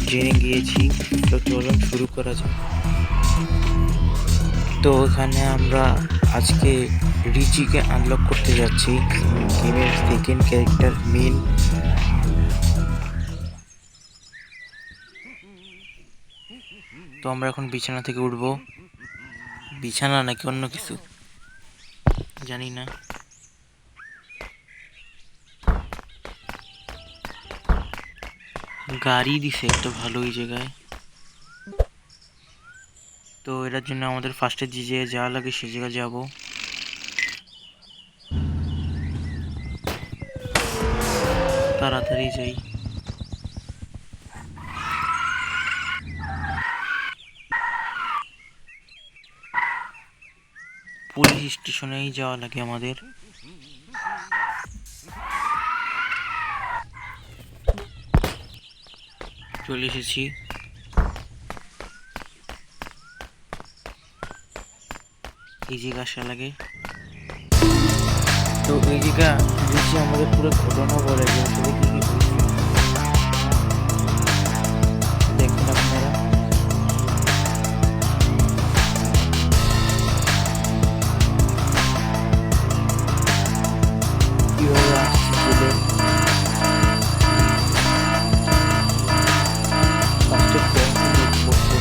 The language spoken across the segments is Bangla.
জেনে গিয়েছি। তো চলুন শুরু করা যাক। তো এখানে আমরা আজকে রিচিকে আনলক করতে যাচ্ছি, গেমের সেকেন্ড ক্যারেক্টার মেন। তো আমরা এখন বিছানা থেকে উঠবো। বিছানা নাকি অন্য কিছু জানি না। গাড়ি দিছে একটা ভালোই জায়গায়। তো এটার জন্য আমাদের ফার্স্টে যে জায়গায় যাওয়া লাগে সে জায়গায় যাব। তাড়াতাড়ি যাই। পুলিশ স্টেশনেই যাওয়া লাগে আমাদের। চলে এসেছি। এই জায়গা আসা লাগে। তো এই জায়গা দেখছি আমাদের পুরো ঘটনা বলে যে আসলে কি কি হয়েছে দেখুন আপনারা। কিভাবে আসছি চলে ফার্স্টে ব্যাংক করতে।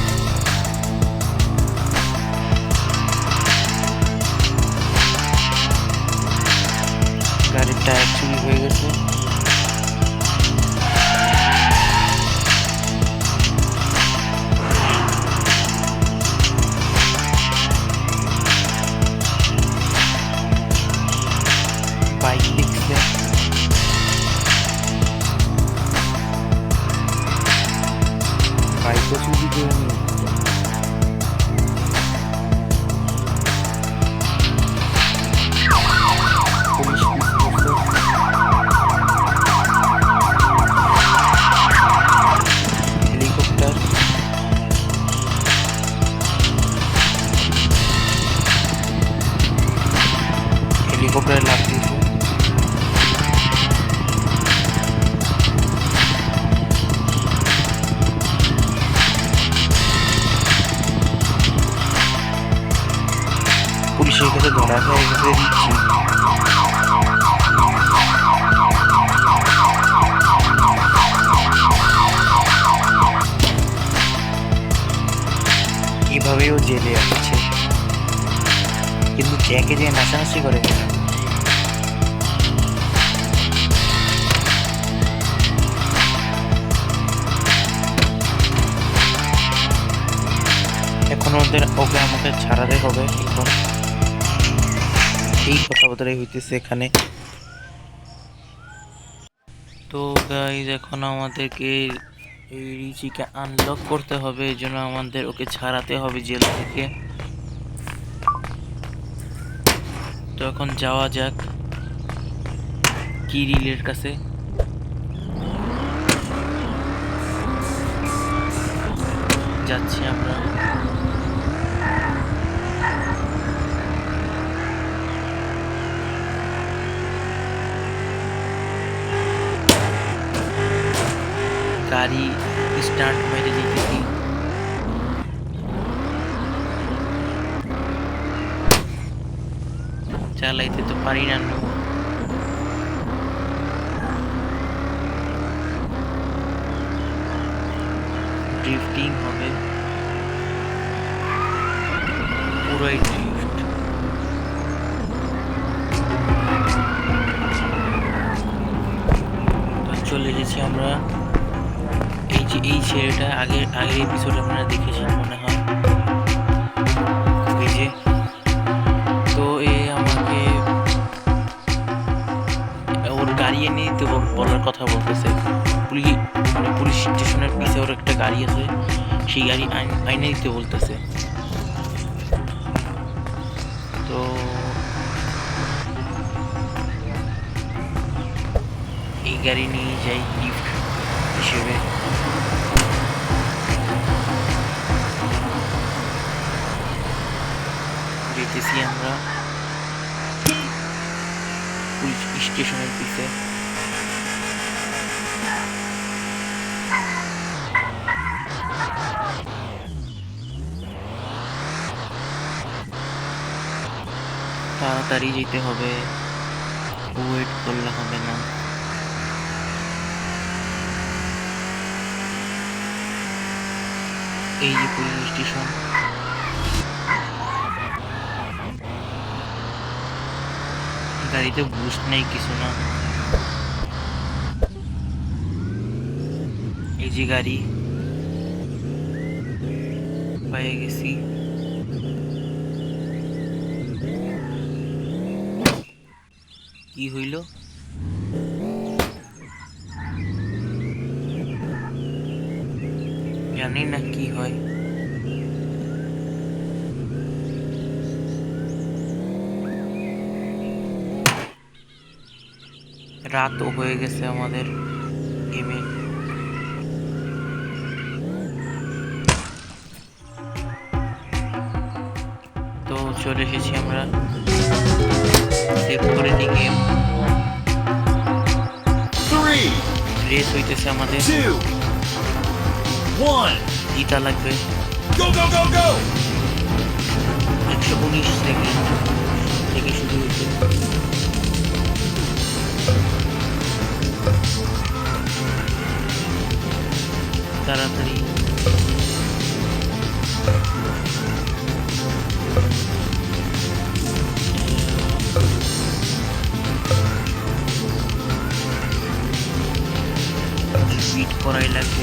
গাড়ির টায়ার চুরি হয়ে গেছে। বাইক দেখছে। বাইকও চুরি করে নিয়ে পুলিশ করছে। হেলিকপ্টার হেলিকপ্টারে লাফ দিয়েছে। পুলিশের কাছে ধরা খেয়ে গেছে রিচি। এভাবেও জেলে আসছে, কিন্তু জ্যাকে যে নাচানাচি করে। এখন ওকে আমাকে ছাড়াতে হবে। এখন এই কথাবার্তাই হইতেছে এখানে। তো গাইজ এখন আমাদেরকে এই রিচিকে আনলক করতে হবে, এই জন্য আমাদের ওকে ছাড়াতে হবে জেল থেকে। তো এখন যাওয়া যাক কিরিলের কাছে। যাচ্ছি আমরা। গাড়ি স্টার্ট মেরে যেতেছি। চালাইতে তো পারি না। ড্রিফটিং হবে, পুরোই ড্রিফট। চলে এসেছি আমরা। এই যে এই ছেলেটা আগের এপিসোড আপনারা দেখেছেন মনে হয়। এই যে তো আমাকে ওর গাড়ি এনে দিতে বলার কথা বলতেছে। পুলিশ স্টেশনের পিছে ওর একটা গাড়ি আছে, সেই গাড়ি আইনে দিতে বলতেছে। তো এই গাড়ি নিয়ে যাই গিফট হিসেবে। যেতেছি আমরা পুলিশ স্টেশনের পিছে। তাড়াতাড়ি যেতে হবে, ওয়েট করলে হবে না। এই যে পুলিশ স্টেশন, গাড়িতে বুস্ট নেই, কিছু না। এই যে গাড়ি পেয়ে গেছি। কি হইল জানি না কি হয়। রাতও হয়ে গেছে আমাদের গেমে। তো চলে এসেছি আমরা, সেভ করে দিই গেম। রেস হইতেছে আমাদের, জিতা লাগবে। 119 সেকেন্ড থেকে শুরু হয়েছে। তাড়াতাড়ি বিট করাই লাগবে।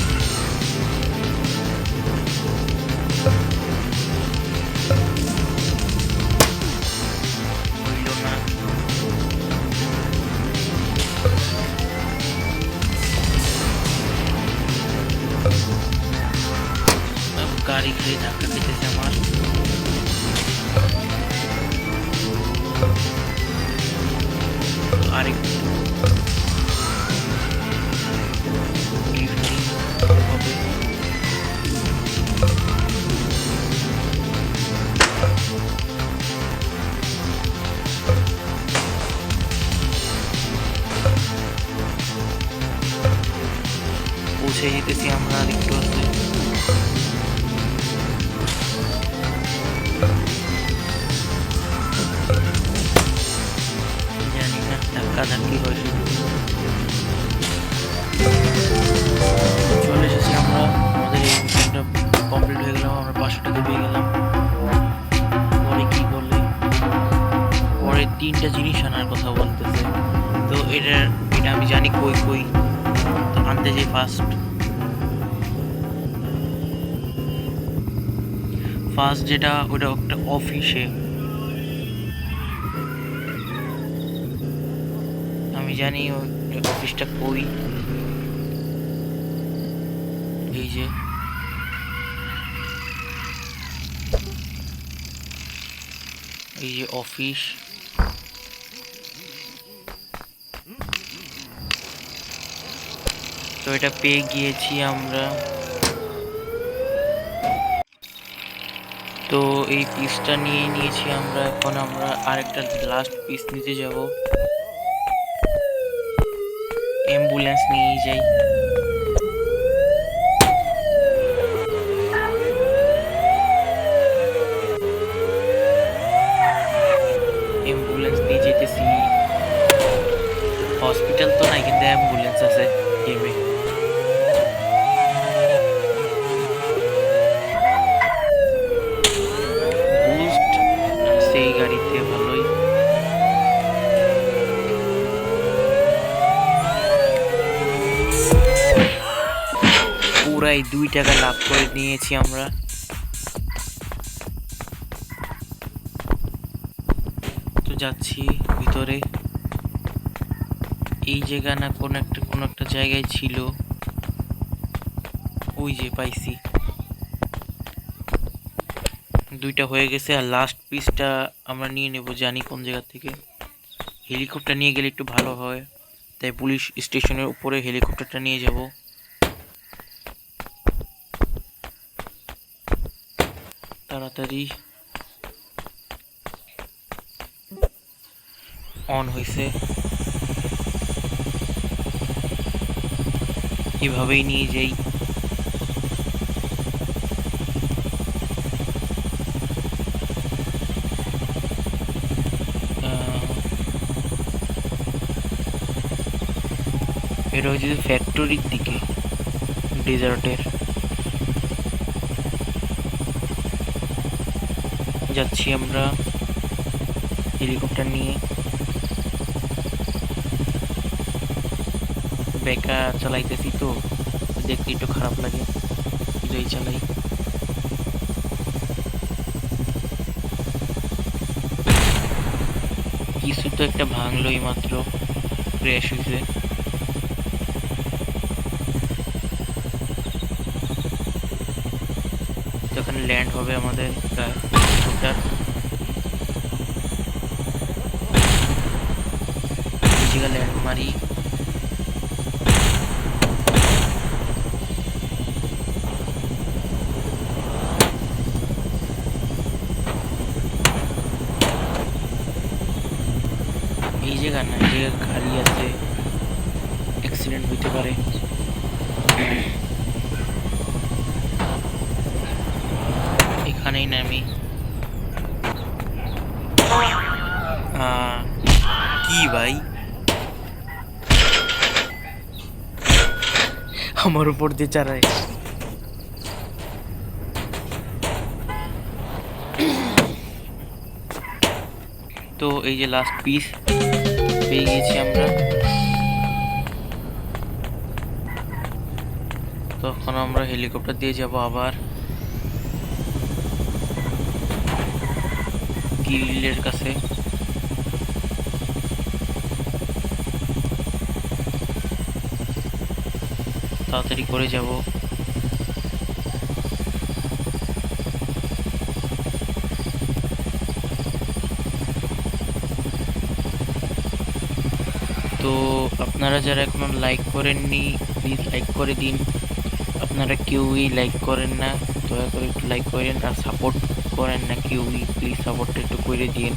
হইল না। গাড়ি খেয়ে ধাক্কা খেতেছে আমার। আরেকটু লিফটিং হবে। পৌঁছে যেতেছি আমরা, আরেকটু আছে। জানি না, ধাক্কা ধাক্কি হয় শুধু। চলে এসেছি আমরা, আমাদের এই মিশনটা কমপ্লিট হয়ে গেলাম, আমরা 500 টাকা পেয়ে গেলাম। পরে কি বলে, পরে 3টা জিনিস আনার কথা বলতেছে। তো এটা আমি জানি কই কই, তো আনতে যাই ফার্স্ট যেটা, ওটা একটা অফিসে। আমি জানি ওই অফিসটা কই। এই যে অফিস। তো এটা পেয়ে গিয়েছি আমরা। তো এই পিসটা নিয়ে নিয়েছি আমরা। এখন আমরা আরেকটা লাস্ট পিস নিতে যাব। অ্যাম্বুলেন্স নিয়ে যাই। অ্যাম্বুলেন্স নিয়ে যেতেছি। হসপিটাল তো নাই, কিন্তু অ্যাম্বুলেন্স আছে গেমে। বুস্ট সেই গাড়িতে ভালোই। পুরাই 2 টাকা লাভ করে নিয়েছি আমরা। তো যাচ্ছি ভিতরে। এই জায়গা না কোন একটা জায়গায় ছিল, ওই যে পাইছি। 2টা হয়ে গেছে, আর লাস্ট পিসটা আমরা নিয়ে নেব, জানি কোন জায়গা থেকে। হেলিকপ্টার নিয়ে গেলে একটু ভালো হয়, তাই পুলিশ স্টেশনের উপরে হেলিকপ্টারটা নিয়ে যাব। তাড়াতাড়ি অন হয়েছে, এভাবেই নিয়ে যাই। এটা হচ্ছে ফ্যাক্টরির দিকে ডেজার্টের। যাচ্ছি আমরা হেলিকপ্টার নিয়ে। বেকা চালাইতেছি তো দেখতে একটু খারাপ লাগে, যাই চালাই। কিছু তো একটা ভাঙলোই মাত্র, ক্র্যাশ হয়েছে। যখন ল্যান্ড হবে আমাদের হেলিকপ্টার, এই জায়গায় ল্যান্ড মারি। এই জায়গা না, এই জায়গা খালি আছে, অ্যাক্সিডেন্ট হইতে পারে। এখানেই নামি। কি ভাই, আমার উপর দিয়ে চালায়। তো এই যে লাস্ট পিস পেয়ে গেছি আমরা। তখন আমরা হেলিকপ্টার দিয়ে যাব আবার কিলের কাছে। তাড়াতাড়ি করে যাব। তো আপনারা যারা এখনো লাইক করেননি প্লিজ লাইক করে দিন। আপনারা কেউই লাইক করেন না, দয়া করে একটু লাইক করেন। আর সাপোর্ট করেন না কেউই, প্লিজ সাপোর্টটা একটু করে দিন।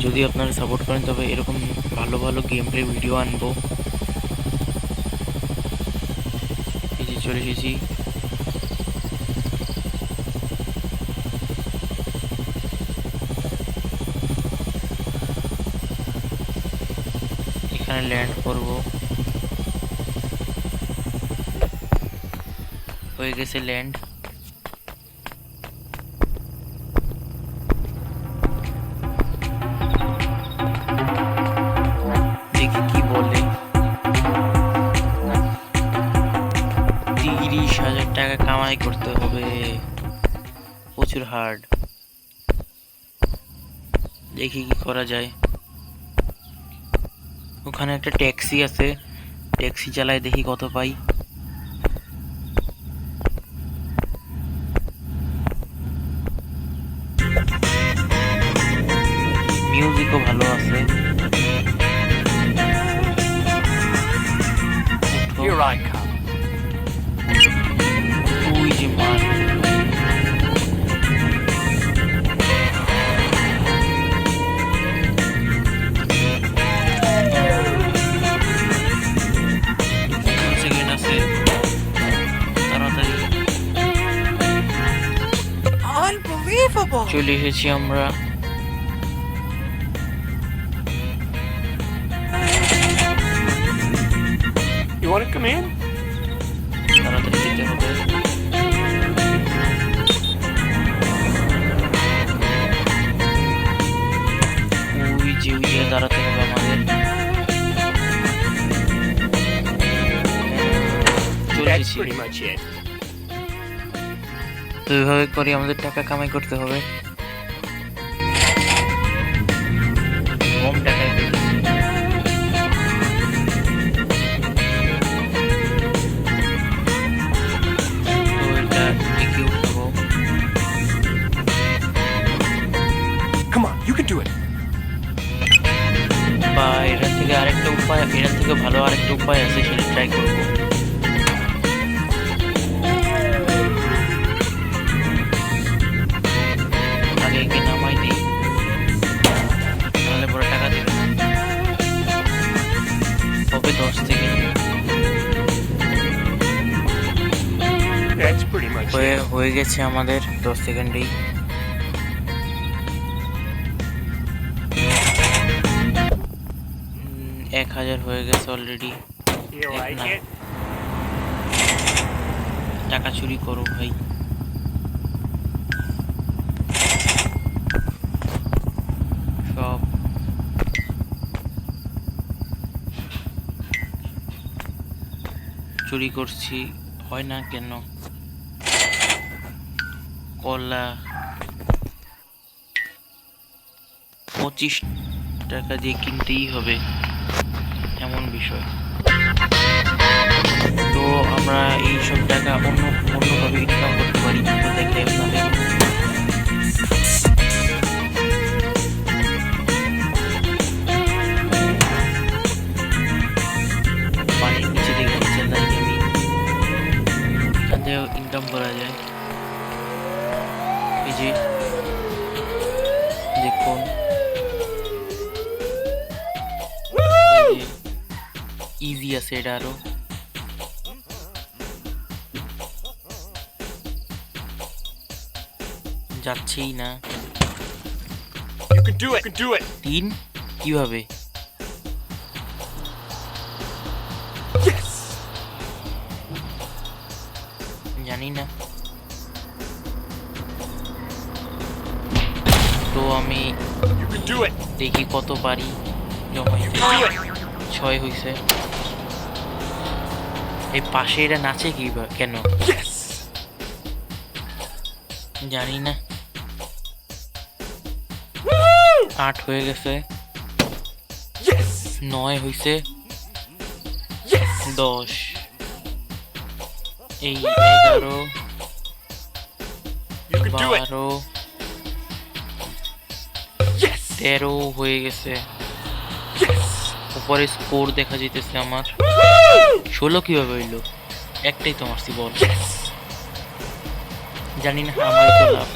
যদি আপনারা সাপোর্ট করেন তবে এরকম ভালো ভালো গেম প্লে ভিডিও আনবো। এই যে চলে এসেছি। এখানে ল্যান্ড করব। হয়ে গেছে ল্যান্ড। দেখি কি বলে। 30,000 টাকা কামাই করতে হবে, প্রচুর হার্ড। দেখি কি করা যায়। ওখানে একটা ট্যাক্সি আছে, ট্যাক্সি চালায় দেখি কত পাই। মিউজিকও ভালো আছে। Here I come. ওই যে মার, সেকেন্ড আছে, তাড়াতাড়ি Unbelievable. চলে এসেছি আমরা। You want to come in? তাড়াতাড়ি যেতে হবে। ওই যে দাঁড়াতে হবে আমাদের। চলে That's এসেছি। pretty much it. তো এইভাবে করে আমাদের টাকা কামাই করতে হবে। কম টাকায় পেয়েছি। তো এটা একে উঠাবো। Come on, you can do it. বা এটার থেকে আরেকটা উপায়, এটার থেকে ভালো আরেকটা উপায় আছে, সেটা ট্রাই করবো। আগে একে নামাই দিই, নাহলে পরে টাকা দেবে না। হবে 10 second. That's pretty much it. হয়ে গেছে আমাদের 10 সেকেন্ডেই। 10,000 হয়ে গেছে already. You like Nah. it? টাকা চুরি করো ভাই। সব চুরি করছি, হয় না কেন? কলা 25 টাকা দিয়ে কিনতেই হবে, এমন বিষয়। তো আমরা এইসব টাকা অন্যভাবে ইনকাম করতে পারি। তো দেখে আপনাদের পানির নিচে দেখে যাই আমি, এখান থেকেও ইনকাম করা যায়। এই যে দেখুন, ইজি আছে এটা আরো। যাচ্ছেই না। You can do it. You can do it. 3 কিভাবে? Yes. জানি না। তো আমি You can do it. দেখি কত পারি জমাইতে। Do it. 6 হইছে। এই পাশে এটা নাচে কি বা কেন Yes. জানি না। 8 হয়ে গেছে, Yes. 9 হইছে, Yes. 10, এই 11, You can do it. 12, Yes. 13 হয়ে গেছে। Yes. উপরে স্কোর দেখা যাইতেছে আমার। 16 কিভাবে হইলো? একটাই তো মারছি বল। Yes. জানি না, আমারই তো লাভ।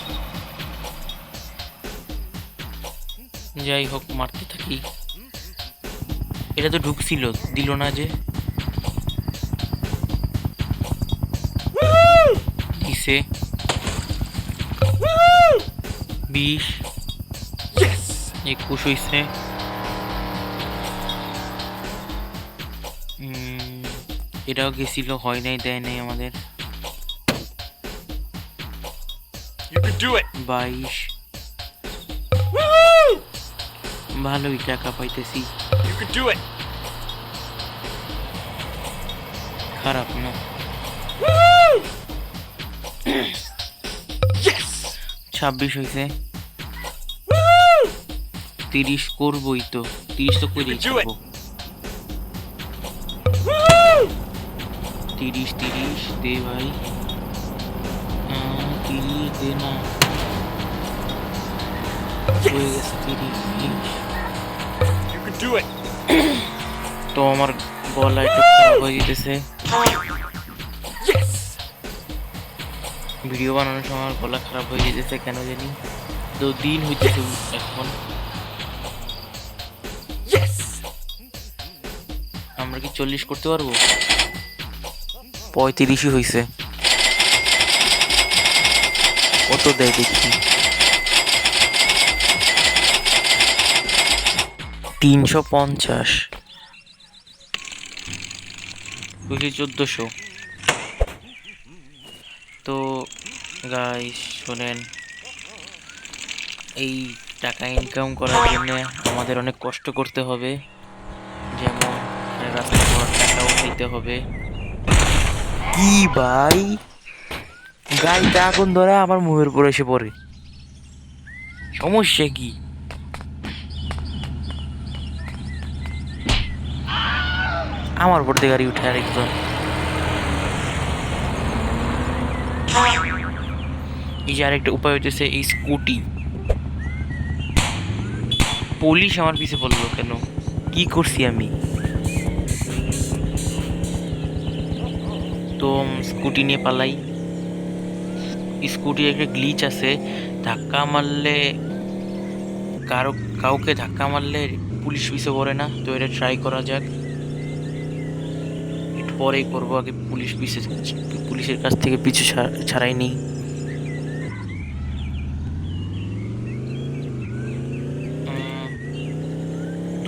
যাই হোক, মারতে থাকি। এটা তো ঢুকছিল, দিল না যে। দিছে 20, Yes. 21 হইছে। এটাও গেছিল, হয় নাই, দেয় নাই আমাদের। You can do it. 22, ভালোই টাকা পাইতেছি, You can do it. খারাপ না। Yes. 26 হইছে। 30 করবই তো, 30 তো করেই Do it. করবো। 30 দে ভাই। 30 দে না, হয়ে গেছে 30। You can do it. তো আমার গলা একটু খারাপ হয়ে যেতেছে। Yes. ভিডিও বানানোর সময় আমার গলা খারাপ হয়ে যেতেছে কেন জানি। তো দিন হইতেছে এখন। Yes. আমরা কি 40 করতে পারবো? 35 হইছে। কত দেয় দেখি। 350, 1400। তো গাইস শোনেন, এই টাকা ইনকাম করার জন্য আমাদের অনেক কষ্ট করতে হবে। যেমন রাস্তা পর টাকা উঠাইতে হবে। কি ভাই, গাড়িতে আগুন ধরে আমার মুখের উপর এসে পড়ে, সমস্যা কি? আমার উপর দিয়ে গাড়ি উঠে আরেকজন। এই যে আরেকটা উপায় হইতেছে এই স্কুটি। পুলিশ আমার পিছে বললো কেন? কি করছি আমি? তো স্কুটি নিয়ে পালাই। স্কুটির একটা গ্লিচ আছে, ধাক্কা মারলে কাউকে ধাক্কা মারলে পুলিশ পিছে পড়ে না। তো এটা ট্রাই করা যাক, একটু পরেই করবো। আগে পুলিশের কাছ থেকে পিছু ছাড়াই নিই।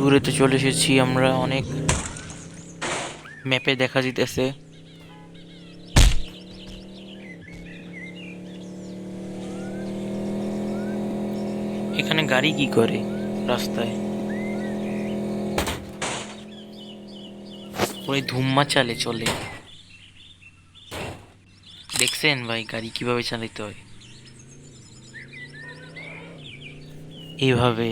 দূরেতে চলে এসেছি আমরা অনেক। ম্যাপে দেখা যাইতেছে এখানে গাড়ি কি করে রাস্তায়, ওই ধুম্মা চালে চলে। দেখছেন ভাই গাড়ি কিভাবে চালাতে হয়, এইভাবে।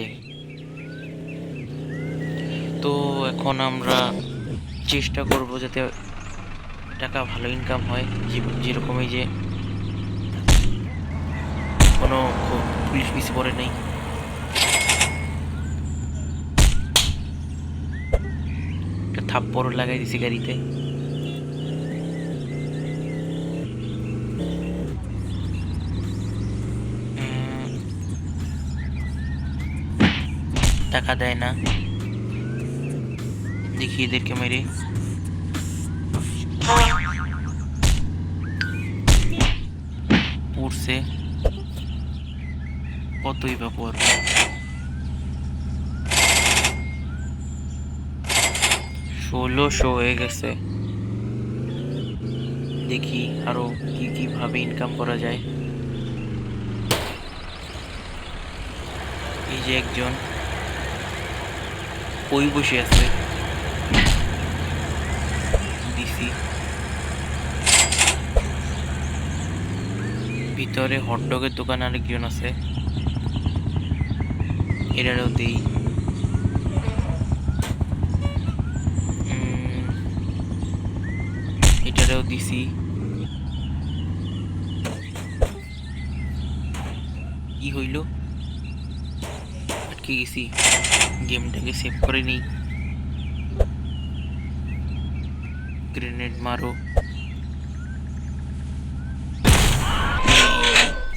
তো এখন আমরা চেষ্টা করব যাতে টাকা ভালো ইনকাম হয়, যেরকম এই যে কোনো পুলিশ পিছিয়ে পড়ে নেই। একটা থাপ্পড় লাগাই দিছি গাড়িতে। টাকা দেয় না, দেখি এদেরকে মেরে। পড়ছে কতই বা পড়বে, 1600 হয়ে গেছে। দেখি আরো কি কিভাবে ইনকাম করা যায়। এই যে একজন ওই বসে আছে, দিছি। ভিতরে হটডগের দোকান আরেকজন আছে, এটারও দেই। এটারও দিছি। কি হইল, আটকে গেছি। গেমটাকে সেভ করে নিই। গ্রেনেড মারো।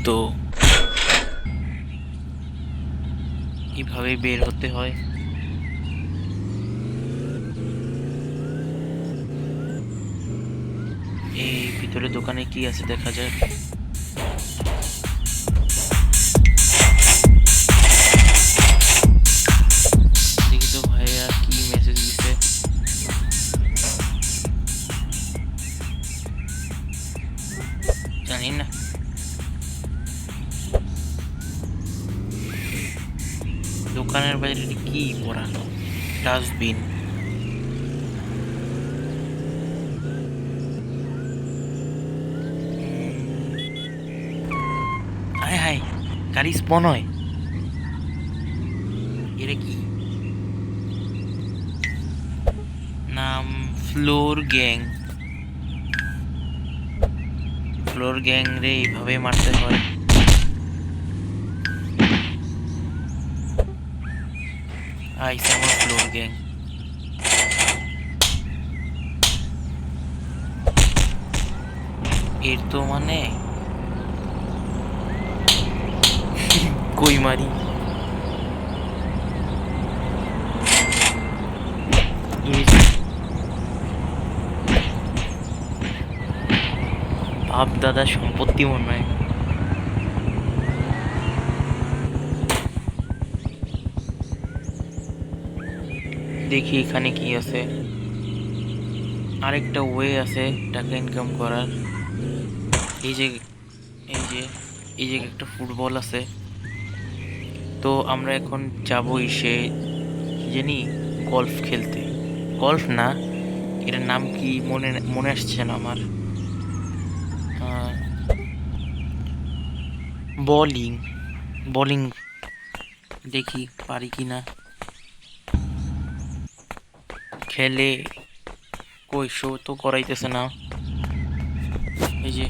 তো কিভাবে বের হতে হয়। এই ভিতরে দোকানে কি আছে দেখা যাক। দেখি তো ভাইয়া কি মেসেজ দিছে। জানি না। দোকানের বাইরে কি পড়া, ডাস্টবিন। হায় হায়, গাড়ি স্পন হয়। এটা কি নাম? Floor gang. ফ্লোর গ্যাং রে এইভাবে মারতে হয়। আইসে আমার ফ্লোর গ্যাং। এর তো মানে কই মারি। বাপ দাদা সম্পত্তি মনে হয়। দেখি এখানে কি আছে। আরেকটা ওয়ে আছে টাকা ইনকাম করার। এই যে এই যে এই যে একটা ফুটবল আছে। তো আমরা এখন যাবই সে জানি গলফ খেলতে। গলফ না, এটার নাম কি মনে আসছে না আমার। বোলিং। বোলিং দেখি পারি কিনা। খেলে কই শো তো করাইতেছে না। এই যে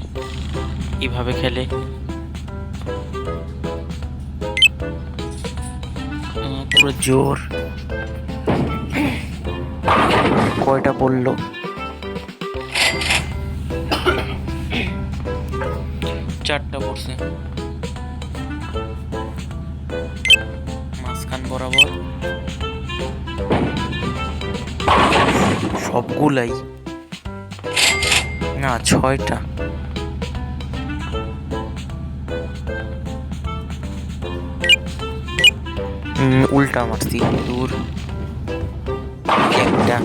এইভাবে খেলে। পুরো জোর। কয়টা পড়লো? 4টা পড়ছে। মাঝখান বরাবর সবগুলাই না, 6টা। উল্টা মারছি, দূর। 4টা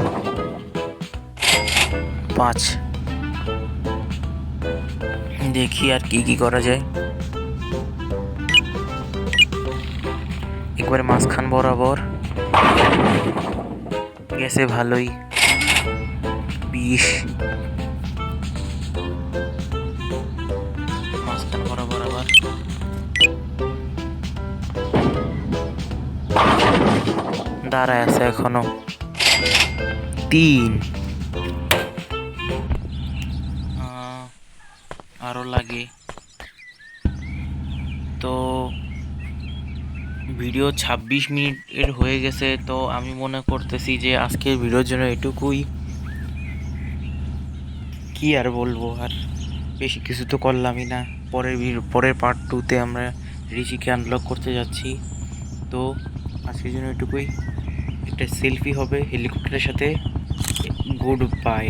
5 দেখি আর কি করা যায়। একবারে মাঝখান বরাবর গেছে ভালোই 20 মাঝখান বরাবর আবার দাঁড়ায় আছে এখনো 3 আরো লাগে। তো ভিডিও 26 মিনিটের হয়ে গেছে। তো আমি মনে করতেছি যে আজকের ভিডিওর জন্য এটুকুই। কি আর বলবো, আর বেশি কিছু তো করলামই না। পরের পার্ট 2তে আমরা ঋষিকে আনলক করতে যাচ্ছি। তো আজকের জন্য এটুকুই। একটা সেলফি হবে হেলিকপ্টারের সাথে। Good bye.